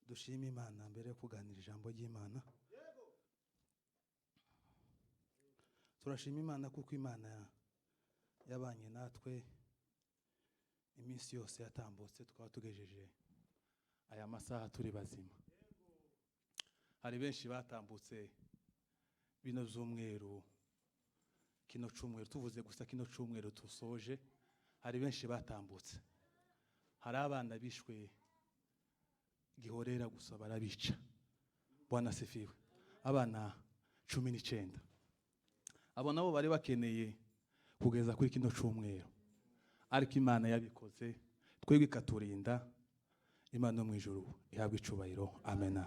dushima Imana mbere yo kuganira ijambo ry'Imana. Turashima Imana kuko Imana yabanye natwe iminsi yose yatambutse tukaba tugejeje aya masaha turi bazima. Hari benshi batambutse bino z'umweru, kino cumweru tuvuze gusa kino cumweru tusoje, hari benshi batambutse. Hari abana bishwe gihorera gusa barabica. Bwana sifiwe. Abana 19. Abo nabo bari bakeneye kugeza kuri kino cumweru, ariko Imana yabikoze, twebwe ikaturinda. Imana mu ijuru ihabwa icubahiro. Amen.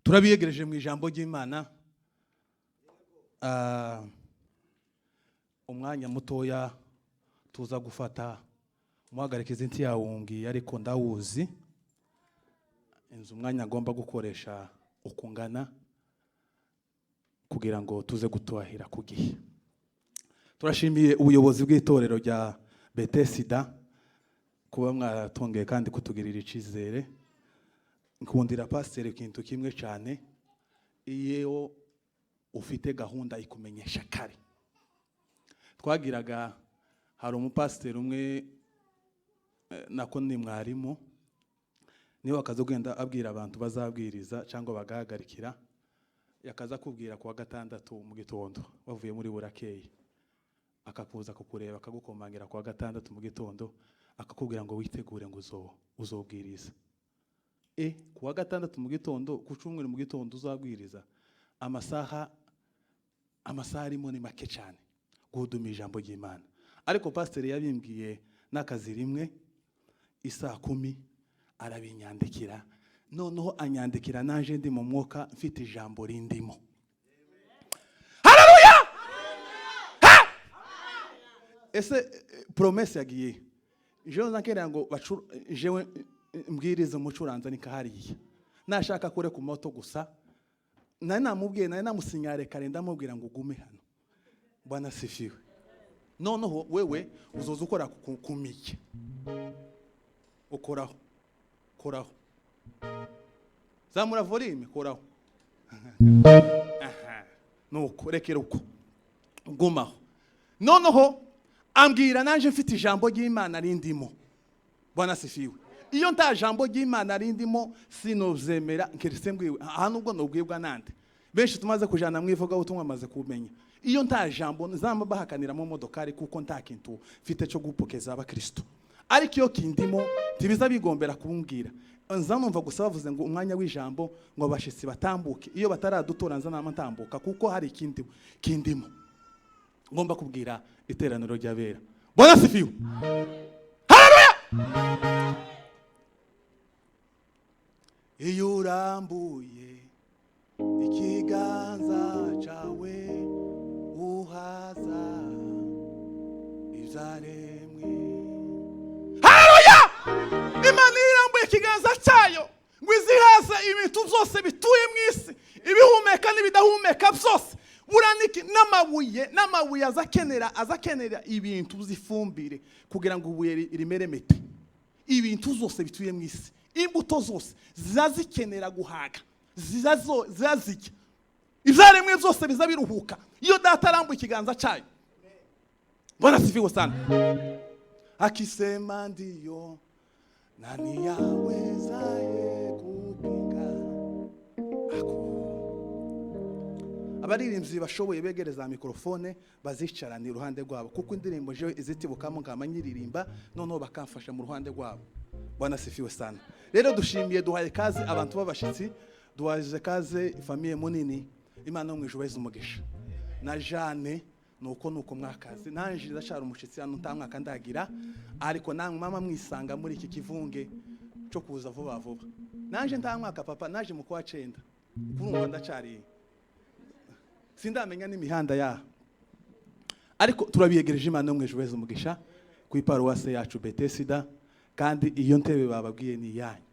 Turabiyegereje mu ijambo ry'Imana. Umwanya mutoya tuza gufata umuhagarikizi nti yawungi, ariko ndawuzi inzu umwanya agomba gukoresha ukungana kugira ngo tuze gutuahira ku gihe. Turashimiye ubuyobozi bw'itorero rya B.C.N kuba mwaratongeye kandi kutugirira icizere. Nkundira pastor ikintu kimwe cyane, iyo ufite gahunda ikumenyesha kare. Twagiraga hari umupastor umwe nako ni mwarimu, niwe akaza kugenda abwira abantu bazabwiriza cyangwa bagahagarikira, yakaza kubwira kuwa gatandatu mu gitondo bavuye muri burakeye, akakuza kukureba akagukomangira kuwa gatandatu mu gitondo akakubwira ngo witegure ngo uzobwiriza. Kuwa gatandatu mu gitondo, ku cumweru mu gitondo uzabwiriza, amasaha arimo ni make cyane guhuduma ijambo ry'Imana. Ariko pastor yabimbwiye n'akazi rimwe isaa 10 arabinyandikira, noneho anyandikira naje ndi mu mwuka mfite ijambo rindimo. Haleluya! Ese promesse yagiye jewe nakera ngo jewe mbwiriza umucuranza nikahariye, nashaka kure ku moto gusa nari namubwiye, nari namusinyare kare ndamubwira ngo ugume hano. Bwana sifiwe. Noneho wewe uzoza ukora kumike, ukoraho zamura volume, koraho nuko rekera uko gumaho. Noneho ambwira nanje mfite ijambo ry'Imana rindimo. Bwana sifiwe. Iyo nta jambo ry'Imana rindimo sinozemera nkirise mbwiwe hano, ubwo nobwibwa nande benshi tumaze kujana mwivuga ubutumwa amaze kumenya. Iyo nta jambo nzamba bahakanira mu modokari kuko nta kintu mfite cyo gupokeza abakristo. Ariko iyo kindimo tibiza bigombera kumbwira, nzamumva gusa bavuze ngo umwanya w'ijambo ngo abashitsi batambuke, iyo bataradutora nzanama ntambuka kuko hari ikindi kindimo ngomba kubwira iteraniro ry'abera. Bwana sifiwe. Haleluya. Iyo urambuye ikiganza cawe uhaza ivyaremwe. Haleluya. Imana irambuye ikiganza cyayo ngo izihaza ibintu byose bituye mu isi, ibihumeka n'ibidahumeka byose. Buraniki n'amabuye azakenera ibintu zifumbire kugira ngo ubuye rimeremete. Ibintu zose bituye mu isi, imbuto zose zizazikenera guhaga, zizazijya. Ivyaremwe byose bizabiruhuka iyo data arambuye ikiganza cyayo. Bwana sifiwe sana. Akisema ndiyo, nani yawezaye kupinga? Abaririmbyi bashoboye begereza mikrofone bazicarana iruhande rwabo, kuko indirimbo je izitibukamo nkamanyiririmba, noneho bakamfasha mu ruhande rwabo. Bwana sifiwe sana. Rero dushimiye, duhaye kazi abantu babashitsi, duhaje kazi famille munini. Imana mu ijuru umugisha. Na Jane nuko mwakazi, nanje ndashara umushitsi hano ntamwaka ndagira, ariko namwe mama mwisanga muri iki kivunge cyo kuza vuba. Nanje ntamwaka papa, naje mu kwa 9 kurumva ndacari sindamenya n'imihanda ya, ariko turabiyegereje. Imana mu ijuru umugisha ku iparuwase yacu B.C.N, kandi iyo ntebe bababwiye ni yanyu.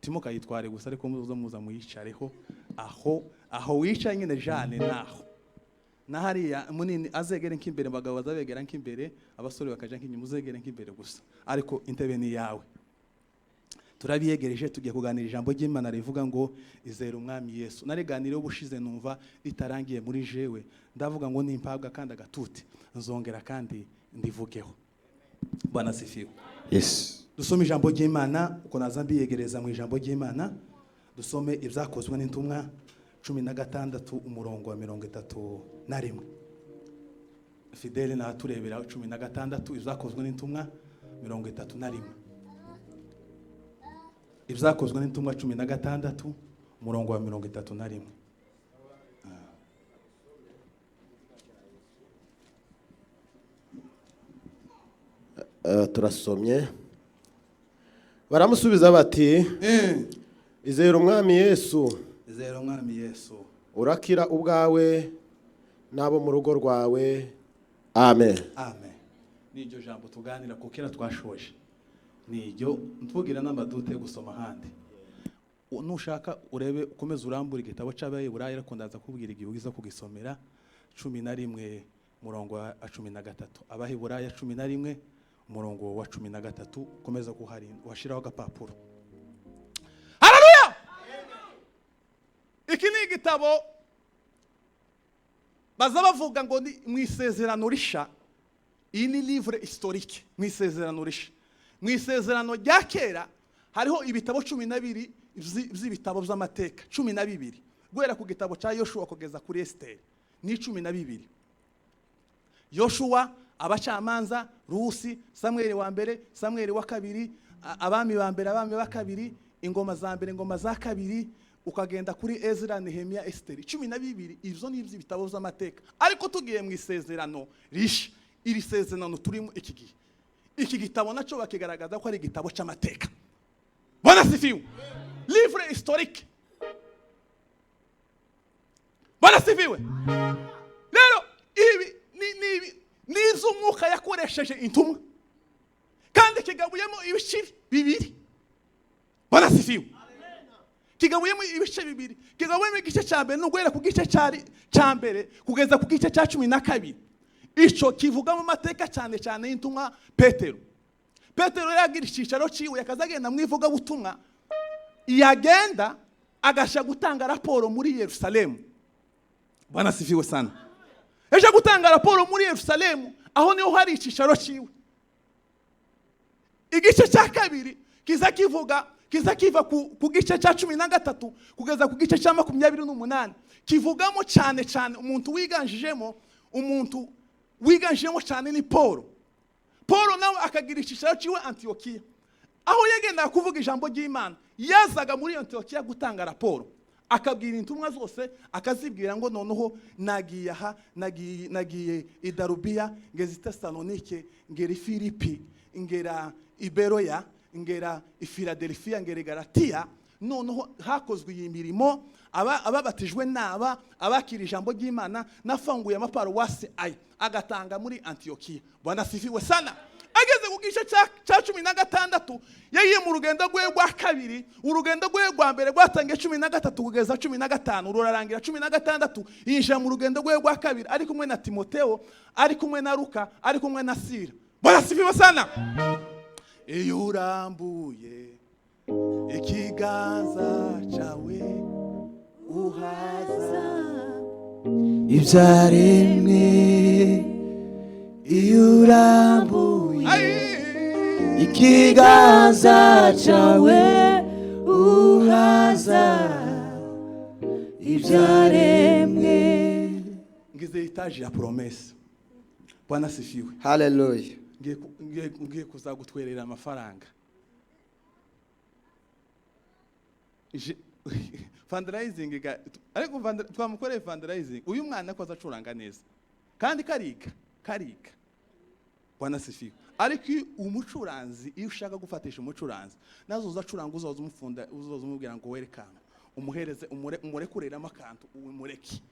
Timuka yitware gusa, ariko muza muyicareho aho wicaye nyine. Jane naho na hariya munini azegere nk'imbere, bagabo bazabegera nk'imbere, abasore bakaja nk'inyuma, uzegere nk'imbere gusa, ariko intebe ni yawe. turabiyegereje tugiye kuganira ijambo ry'Imana rivuga ngo izere umwami Yesu. Nareganiriye ubushize numva ritarangiye muri jewe, ndavuga ngo nimpabwa kandi agatuti nzongera kandi ndivugeho. Bwana sifiwe. Yes. Dusome ijambo ry'Imana uko naza mbiyegereza mu ijambo ry'Imana. Dusome ibyakozwe n'intumwa 16 umurongo wa 31. Fidele na turebera 16 ibyakozwe n'intumwa 31. Ibyakozwe n'intumwa 16 umurongo wa 31. Turasomye. Baramusubiza bati izere umwami Yesu. Izere umwami Yesu. Urakira ubwawe nabo mu rugo rwawe. Amen. Amen. Niryo jambo tuganira kukira twashoje. Niryo ntvugira n'amadute gusoma handi. Nushaka urebe ukomeza urambura igitabo cy'Abayiburayi ariko ndaza kubwira igihe ugiza kugisomera 11 murongo wa 13. Abahiburayi 11 murongo wa 13 komeza kuhari washiraho agapapuro. Haleluya! Iki ni igitabo baza bavuga ngo ni mwisezerano risha. Iyi ni livre historique mwisezerano risha. Mwisezerano rya kera hariho ibitabo 12 by'ibitabo by'amateka 12 guhera ku gitabo cya Yoshua kugeza kuri Esther ni 12. Yoshua, abacamanza, Rusi, Samweli wa mbere, Samweli wa kabiri, abami ba mbere, abami ba kabiri, ingoma za mbere, ingoma za kabiri, ukagenda kuri Ezra, Nehemia, Esther. 12 ivyo ni iby'ibitabo by'amateka. Ariko tugiye mu isezerano risha, iri sezerano turimo iki gihe. Iki gitabo naco bakigaragaza ko ari igitabo cy'amateka. Bwana sifiwe. Livre historique. Bwana sifiwe. Rero ibi nizo umwuka yakoresheje intumwa kandi kigabuyemo ibice bibiri. Bwana sifiwe. Kigabuyemo ibice bibiri. Kigabuyemo igice cya mbere n'ugwera ku gice cya mbere kugeza ku gice cya 12. Ico kivuga mu mateka cyane cyane y'intumwa Petero. Petero yagira icicaro ciwe yakazagenda mwivuga butumwa, yagenda agasha gutanga raporo muri Yerusalemu. Bwana sifiwe sana. Eje gutanga raporo muri Yerusalemu aho niho hari icicaro ciwe. Igice cya kabiri kiza kiva ku gice cya 13 kugeza ku gice cya 28 kivugamo cyane cyane umuntu wiganjemo cyane ni Paulo nawe akagira icicaro ciwe Antiokia. Aho yagenda kuvuga ijambo ry'Imana yazaga muri Antiokia gutanga raporo akabwira intumwa zose akazibwira ngo noneho nagiye i Darubiya, ngeze i Tesalonike, ngera i Filipi, ngera i Beroya, ngera i Philadelphia, ngera i Galatiya. Noneho hakozwe iyi mirimo, ababatijwe naba abakira ijambo ry'Imana, nafanguye amaparuwasi agatanga muri Antiokia. Bwana sifiwe sana. Ageze ku gice cya 16 yagiye mu rugendo rwe rwa kabiri. Urugendo rwe rwa mbere rwatangiye 13 kugeza 15 rurarangira 16 yinjira mu rugendo rwe rwa kabiri ari kumwe na Timotheo, ari kumwe na Luka, ari kumwe na Sila. Bwana sifiwe sana. Iyo urambuye ikiganza cyawe uhaza ibyaremwe, iyo urambuye ikiganza cyawe uhaza ibyaremwe. Ngize itaje ya promesse. Bwana sifiwe. Hallelujah. Ngiye kuzagutwerera amafaranga. Fundraising ariko twamukoreye fundraising. Uyu mwana ko azacuranga neza kandi kariga. Bwana sifiwe. Ariko umucuranzi iyo ushaka gufatisha umucuranzi nazo uzacuranga uzozumubwira ngo welcome, umuhereze umurekureramo akantu umureki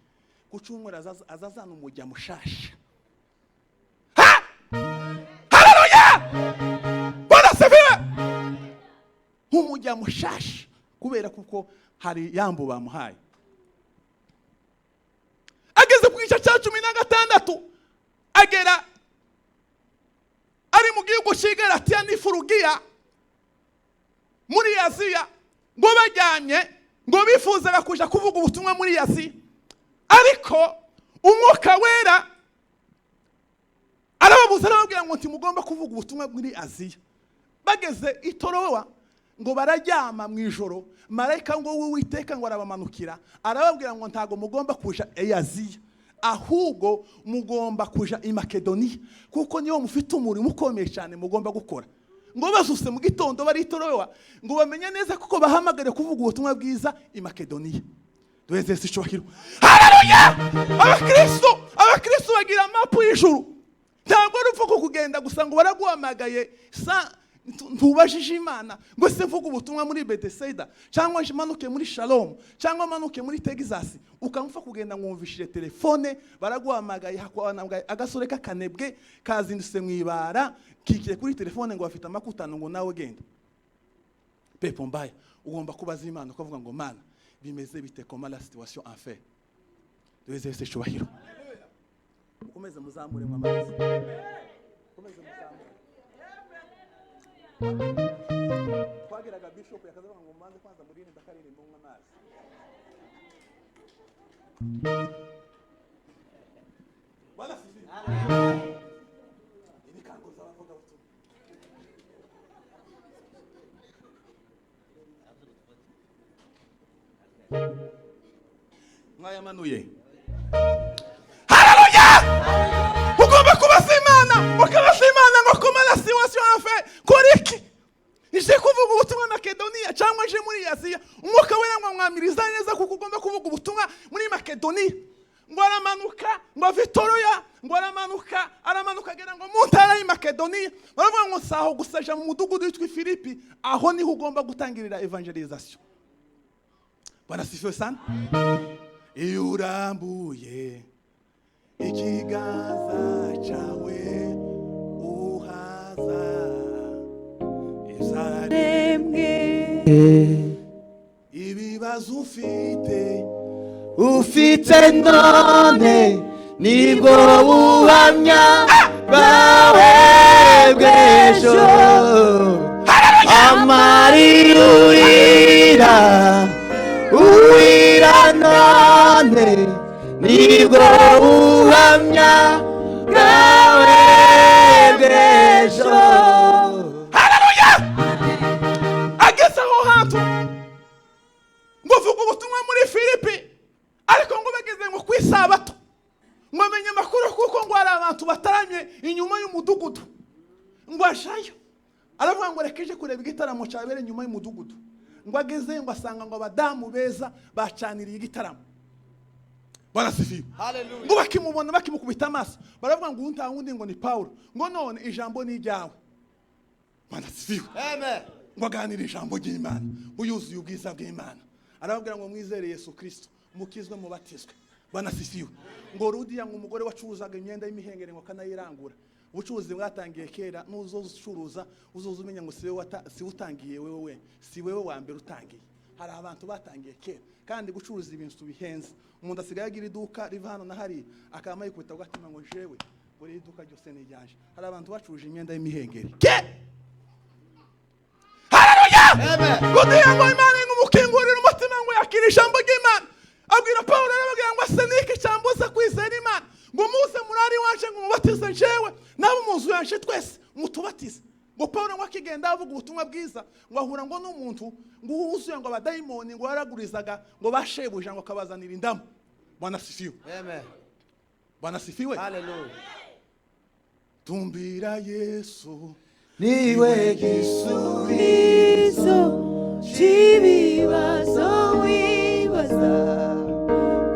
kucumura azazana umujya mushasha. Haleluya! Bwana sifiwe. Umujya mushasha kubera kuko hari yambo bamuhaye. Ageze ku gice cya 16 agera ari mu gihugu cy'Igalatiya ni Furugiya. muri Aziya ngo bajyanye ngo bifuzaga kuja kuvuga ubutumwa muri Aziya, ariko umwuka wera arababuza arababwira ngo ntimugomba kuvuga ubutumwa muri Aziya. Bageze i Torowa ngo barajyama mu ijoro, marayika ngo w'Uwiteka ngo arabamanukira arababwira ngo ntago mugomba kuja i Aziya, ahubwo mugomba kuja i Makedoniya, kuko niyo mufite umurimo ukomeye cyane mugomba gukora. Ngo bazuse mu gitondo bari i Torowa ngo bamenye neza kuko bahamagare kuvuga ubutumwa bwiza i Makedoniya. Duheze sicubahiro. Haleluya! Abakristo bagira amapu y'ijuru. Ntabwo ari upfa kugenda gusa ngo baraguhamagaye ntubajije Imana ngo se mvuga ubutumwa muri Bethsaida cyangwa manuke muri Shalom cyangwa manuke muri Texas, ukamfa kugenda ngumvishije telefone baraguhamagaye hakwanamgaye agasore k'akanebwe kazindutse mu ibara kikiye kuri telefone ngo bafite amakutano ngo nawe genda. Pepo mbaya, ugomba kubaza Imana ukavuga ngo Mana bimeze bite comment la situation en fait. Duheze sicubahiro. Ukomeze muzamure mu amazi. Ukomeze muzamure. Twagiraga bishop yakaza ngo mumanze kwanza muri ndakaririmba mu amazi. Bwana sisi. Ini kango za bavuga utu. Mwaya manuye. Ugomba kubaza Imana, ukabaza Imana ngo comment la situation en fait. Koriki ije kuvuga ubutumwa Makedoniya cyangwa je muri Aziya, umwuka wera ngo mwamiriza neza kuko ugomba kuvuga ubutumwa muri Makedoniya. Ngo aramanuka ngo Vitoroya ngo aramanuka agera ngo mu ntara y'i Makedoniya. Baravuga ngo saho gusaja mu mudugudu witwa Filipi, aho niho ugomba gutangirira evangelization. Bwana sifiwe sana. Iyo urambuye ikiganza cyawe uhaza izaremwe ibibazo ufite none nibwo buhamya bwawe bw'ejo. Amarira urira none nibwo buhamya bwawe bw'ejo. Haleluya! Ageze aho hantu ngo vuga ubutumwa muri Filipi, ariko ngo bageze ngo kwisabato ngo amenye amakuru kuko ngo hari abantu bataramye inyuma y'umudugudu ngo ashayo. Aravuga ngo rekeje kureba igitaramo cyabere inyuma y'umudugudu. Ngo ageze ngo asanga ngo abadamu beza bacaniriye igitaramo. Bwana sifiwe. Haleluya. Ngo bakimubona bakimukubita amaso baravuga ngo unta wundi ngo ni Paulo, ngo none ijambo ni ryawe. Bwana sifiwe. Amen. Ngo aganira ijambo ry'Imana, uyuzuye ubwiza bw'Imana. Arababwira ngo mwizere Yesu Kristo mukizwe mubatizwe. Bwana sifiwe. Ngo Rudiya ngo umugore wacuruzaga imyenda y'imihengere ngo kanayirangura. Ubucuruzi bwatangiye kera, nuzozucuruza uzoza umenya ngo si utangiye wewe, si wewe wa mbere utangiye. Hari abantu batangiye kera kandi gucuruza ibintu bihenze. Umuntu asigaye agira iduka riva hano na hari akama yikubita ugatima ngo jewe buri iduka ryose ni ryanje. Hari abantu bacuruje imyenda y'imihengeri. Haleluya! Amen. Rudiya ngo Imana ngumukingurira umutima ngo yakira ijambo ry'Imana. Abwira Paulo arababwira ngo asenike cyambuza kwizera Imana. Ngo muze murari wanje ngo mubatize jewe nabo muzu yanje twese mutubatize. Ngo Paulo ngo akigenda avuga ubutumwa bwiza ngo ahura ngo n'umuntu ngo uzuye ngo abadayimoni ngo yaragurizaga ngo bashebuja ngo kabazanira indamu. Bwana sifiwe. Amen. Bwana sifiwe. Haleluya. Tumbira Yesu niwe gisubizo cy'ibibazo wibaza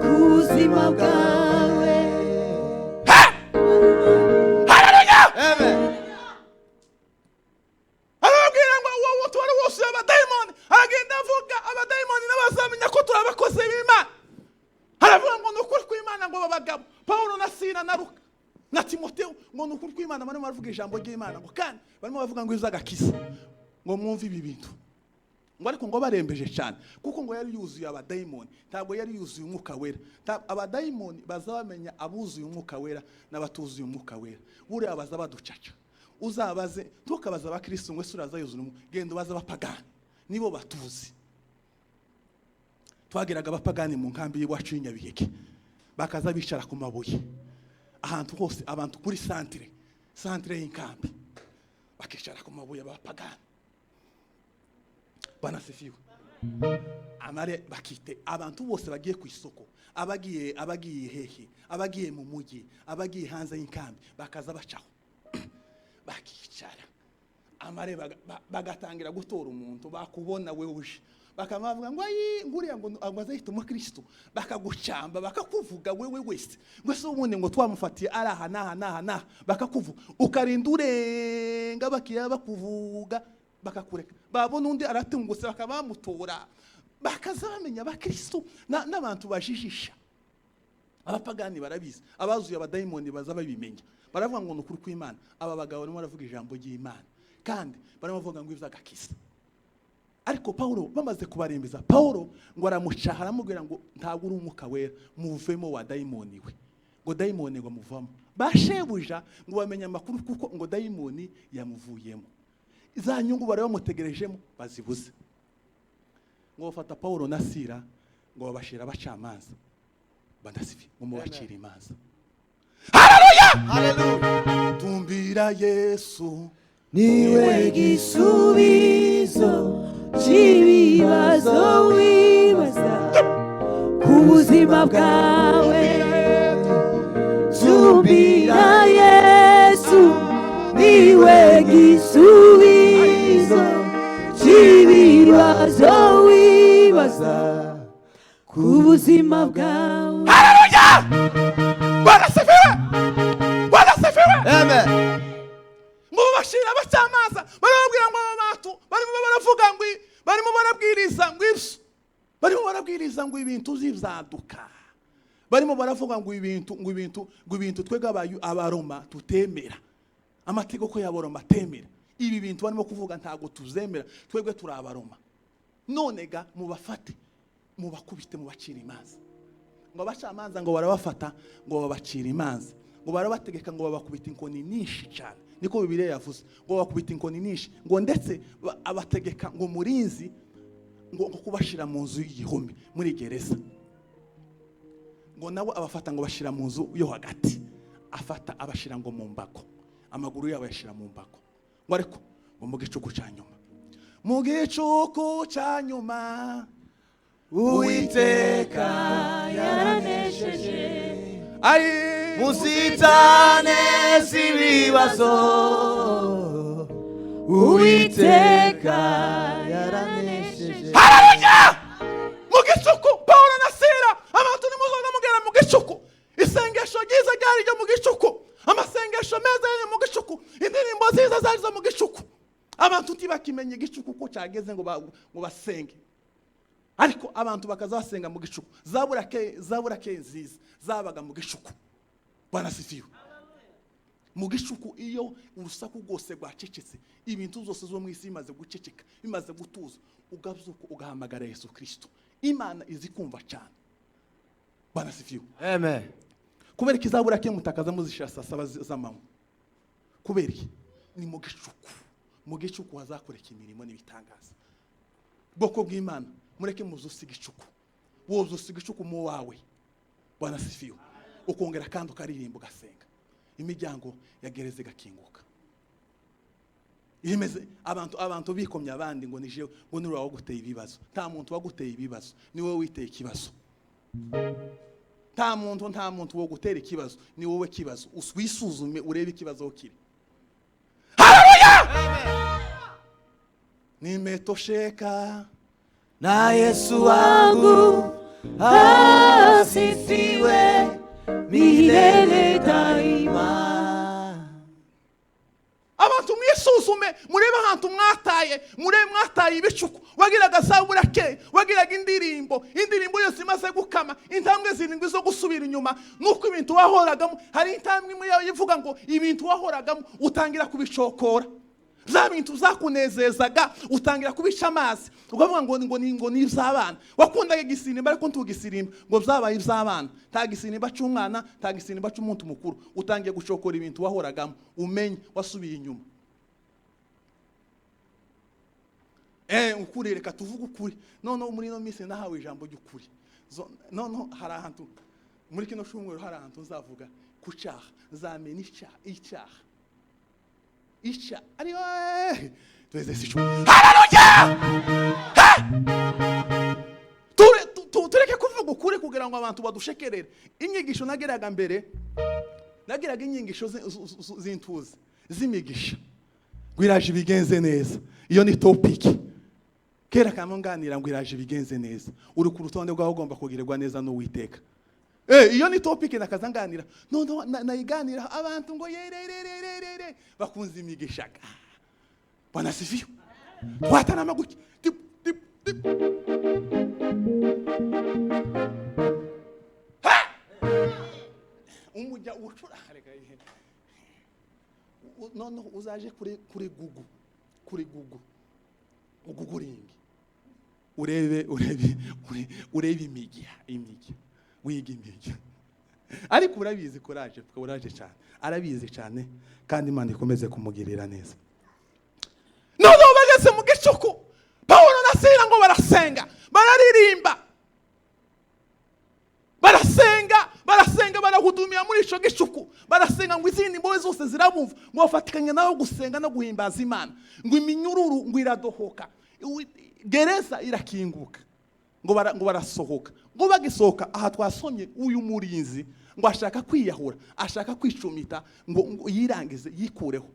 kuzima bwawe. Haleluya. Amen. Arababwira ngo wowe utwara wose abadayimoni, agenda avuga abadayimoni n'abazamenya ko turabakoze b'Imana. Aravuga ngo nukuri kw'Imana ngo babagabo Paulo na Sila na Luka na Timotheo ngo nukuri kw'Imana barimo baravuga ijambo ry'Imana ngo kandi barimo bavuga ngo izagakiza ngo mwumve ibi bintu. Ngo ariko ngo barembeje cyane kuko ngo yari yuzuye abadayimoni, ntabwo yari yuzuye umwuka wera. Abadayimoni baza bamenya abuzuye umwuka wera n'abatuzuye umwuka wera. Buriya baza baducaca. Uzabaze ntukabaza abakristo ngo uraza yuzuye, genda ubaza abapagani nibo batuzi. Twageraga abapagani mu nkambi y'iwacu y'Inyabiheke bakaza bicara ku mabuye ahantu hose, abantu kuri santre y'inkambi bakicara ku mabuye abapagani. Banasifiwe. Amare bakite abantu bose bagiye ku isoko, abagiye hehe, abagiye mu mujyi, abagiye hanze y'inkambi bakaza bacaho bakicara. Amare bagatangira gutora umuntu bakubona we uje, bakamavuga ngo ayi nguriya ngo agazahita mu Kristo, bakagucamba bakakuvuga wewe wese ngo se ubundi ngo twamufatiye araha naha bakakuvuga ukarinda urenga bakiya bakuvuga bakakureka, babona undi aratungutse bakabamutora, bakaza bamenya abakristo n'abantu bajijisha. Abapagani barabizi, abazuye abadayimoni baza babimenya, baravuga ngo nukuri kw'Imana. Aba bagabo barimo baravuga ijambo ry'Imana kandi barimo bavuga ngo ivy'agakiza. Ariko Paulo bamaze kubarembiza, Paulo ngo aramucaha aramubwira ngo ntabwo uri umwuka wera, muvemo wa dayimoni we, ngo dayimoni ngo muvamo. Bashebuja ngo bamenye amakuru kuko ngo dayimoni yamuvuyemo, za nyungu bari bamutegerejemo bazibuze. Ngo bafata Paulo na Sila ngo babashira abacamanza, banasifi ngo mubacira imanza. Haleluya, haleluya. Tumbira Yesu niwe gisubizo cy'ibibazo wibaza ku buzima bwawe. Tumbira Yesu niwe gisubizo cy'ibibazo wibaza ku buzima bwawe. Haleluya! Barasifiwe! Barasifiwe! Amen. Ngo bashira abacamanza barababwira ngo abantu barimo baravuga ngo barimo barabwiriza ngo ibyo, barimo barabwiriza ngo ibintu zizaduka, barimo baravuga ngo ibintu twega abaroma tutemera, amategeko y'abaroma temera. Ibi bintu barimo kuvuga ntago tuzemera, twebwe turi abaroma. None ga mubafate mubakubite mubacira imanza. Ngo abacamanza ngo barabafata ngo babacira imanza, ngo barabategeka ngo babakubita inkoni nyinshi cyane, niko Bibiliya yavuze, ngo babakubita inkoni nyinshi, ngo ndetse abategeka ngo murinzi ngo kubashira mu nzu y'igihome muri gereza. Ngo nabo abafata ngo bashira mu nzu yo hagati, afata abashira ngo mu mbago, amaguru yabo yashira mu mbago. Ngo ariko ngo mu gicuku cya nyuma, mu gicuku cya nyuma Uwiteka yaranesheje ayi muzitane z'ibibazo. Uwiteka yaranesheje. Haleluya! Mu gicuku Paulo na Sila abantu nimuzoga mugera mu gicuku, isengesho ryiza ryari ryo mu gicuku, amasengesho meza yari mu gicuku, indirimbo nziza zari zo mu gicuku. Abantu ntibakimenye igicuku ko cyageze ngo basenge, ariko abantu bakaza basenga mu gicuku. Zabura ke nziza zabaga mu gicuku. Banasifiwe. Mu gicuku iyo urusaku rwose rwacecetse, ibintu zose zo mu isi bimaze guceceka, bimaze gutuza, ugabyuka ugahamagara Yesu Kristo, Imana izikumva cyane. Banasifiwe. Amen. Kubera iki zabura ke mutakaza muzishira saa 7 z'amanywa? Kubera iki? Ni mu gicuku. Mu gicuku hazakoreka imirimo n'ibitangaza. Bwoko bw'Imana mureke muzusiga igicuku, wowe usiga igicuku mu wawe. Banasifiwe. Ukongera kandi ukaririmba ugasenga, imiryango ya gereza igakinguka. Yemeze abantu bikomye abandi ngo nije ngo nuri wawo guteye ibibazo. Nta muntu waguteye ibibazo, ni wowe witeye ikibazo. Nta muntu wo gutera ikibazo, ni wowe kibazo. Uswisuzume urebe ikibazo ukiri. Haleluya! Nimetosheka na Yesu wangu asifiwe milele daima. Abantu mwisuzume murebe ahantu mwataye, mwataye ibicuku. Wagiraga zabura ke, wagiraga indirimbo yose imaze gukama, intambwe zirindwi zo gusubira inyuma. Nuko ibintu wahoragamo, hari intambwe imwe yivuga ngo ibintu wahoragamo utangira kubicokora. Za bintu zakunezezaga utangira kubica amazi, ukavuga ngo ni iby'abana. Wakundaga igisinimba ariko ntugisirimba, ngo byabaye iby'abana. Nta gisinimba cy'umwana, nta gisinimba cy'umuntu mukuru. Utangiye gucokora ibintu wahoragamo, umenye wasubiye inyuma. ukuri, reka tuvuge ukuri. Noneho muri ino minsi nahawe ijambo ry'ukuri. Noneho hari ahantu muri kino cyumweru hari ahantu nzavuga ku cyaha, nzamena icyaha ariyo tweze sico. Haleluya! Tureke kuvuga ukuri kugira ngo abantu badushekerere. Inyigisho nageraga mbere, nageraga inyigisho z'intuzi z'imigisha, gwiraje bigenze neza. Iyo ni topic. Kera kamunganira ngo iraje bigenze neza, uri ku rutonde rwaho ugomba kugirirwa neza n'Uwiteka. Iyo ni topic nakazanganira. None nayiganira abantu ngo yererererere bakunze imigisha. Bwana sifiwe. Twatana maguki. Umujya ucura reka ihe. None uzaje kuri Google. Uguguringi. Urebe imigi. Wiga imigi. Ariko urabizi courage cyane. Arabizi cyane kandi Imana ikomeze kumugirira neza. None bageze mu gicuku. Paulo na Sila ngo barasenga, bararirimba. Barasenga barahudumira muri ico gicuku. Barasenga ngo izindi mbohe zose zirabumva, ngo bafatikanye nawe gusenga no guhimbaza Imana. Ngo iminyururu ngo iradohoka. Gereza irakinguka. Ngo barasohoka. Ngo bagisohoka aha twasomye uyu murinzi ngo ashaka kwiyahura, ashaka kwicumita ngo yirangize yikureho.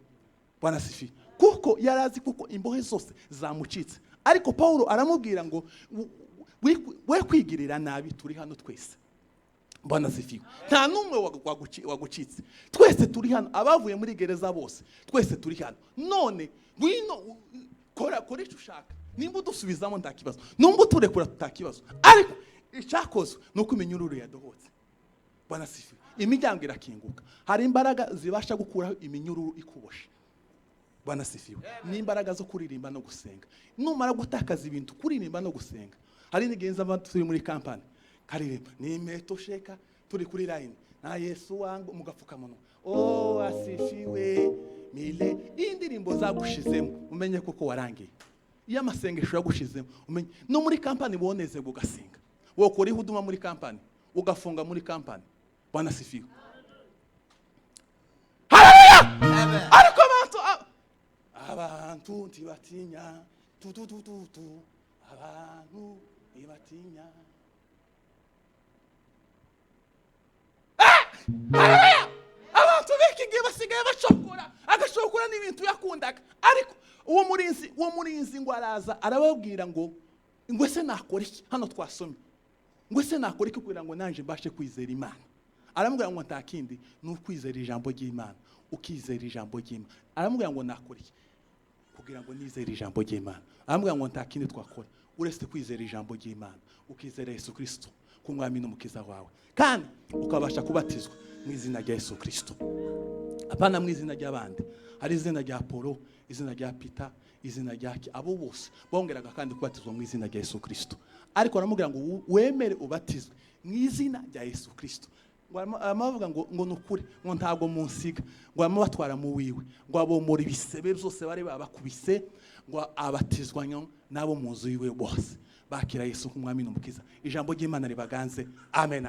Bwana sifi. Kuko yarazi kuko imbohe zose zamucitse. Ariko Paulo aramubwira ngo we kwigirira nabi, turi hano twese. Bwana sifiwe. Nta numwe wagucitse. Twese turi hano, abavuye muri gereza bose. Twese turi hano. None ngwino kora icyo ushaka. Nimba udusubizamo nta kibazo. Numba uturekura tutakibazo. Ariko icyakozwe nuko iminyururu yadohotse. Bwana sifiwe. Imiryango irakinguka. Hari imbaraga zibasha gukuraho iminyururu ikuboshe. Bwana sifiwe. Ni imbaraga zo kuririmba no gusenga. Numara gutakaza ibintu kuririmba no gusenga. Hari nigenza abantu turi muri kampani. Karirimba ni meto sheka turi kuri line. Na Yesu wangu mugapfukamunwa. Oh asifiwe mile. Indirimbo zagushizemo umenye kuko warangiye. Iyo amasengesho yagushizemo umenye no muri kampani boneze gugasenga. Wokora ihuduma muri kampani, ugafunga muri kampani. Bwana sifiwe. Haleluya! Ariko abantu ntibatinya abantu ntibatinya. Haleluya! Abantu bekigiye basigaye bacokora, agashokora n'ibintu yakundaga. Ariko uwo murinzi ngo araza arababwira ngo se nakora iki? Hano twasomye ngo se nakora iki kugira ngo nanje mbashe kwizera Imana? Aramubwira ngo ntakindi ni ukwizera ijambo ry'Imana, ukizera ijambo ry'Imana. Aramubwira ngo nakora iki kugira ngo nizere ijambo ry'Imana? Aramubwira ngo ntakindi twakora uretse kwizera ijambo ry'Imana, ukizera Yesu Kristo k'Umwami n'Umukiza wawe, kandi ukabasha kubatizwa mu izina rya Yesu Kristo. Apana mu izina ry'abandi. Hari izina rya Apollo, izina rya Peter, izina rya abo bose bongeraga kandi kubatizwa mu izina rya Yesu Kristo. Ariko aramubwira ngo wemere ubatizwe mu izina rya Yesu Kristo. Ngo amavuga ngo nukuri ngo ntago munsiga, ngo amabatwara mu wiwe, ngo abomora ibisebe byose bari babakubise, ngo abatizwa nabo mu nzu yiwe bose bakira Yesu k'Umwami n'Umukiza. Ijambo ry'Imana ribaganze. Amen.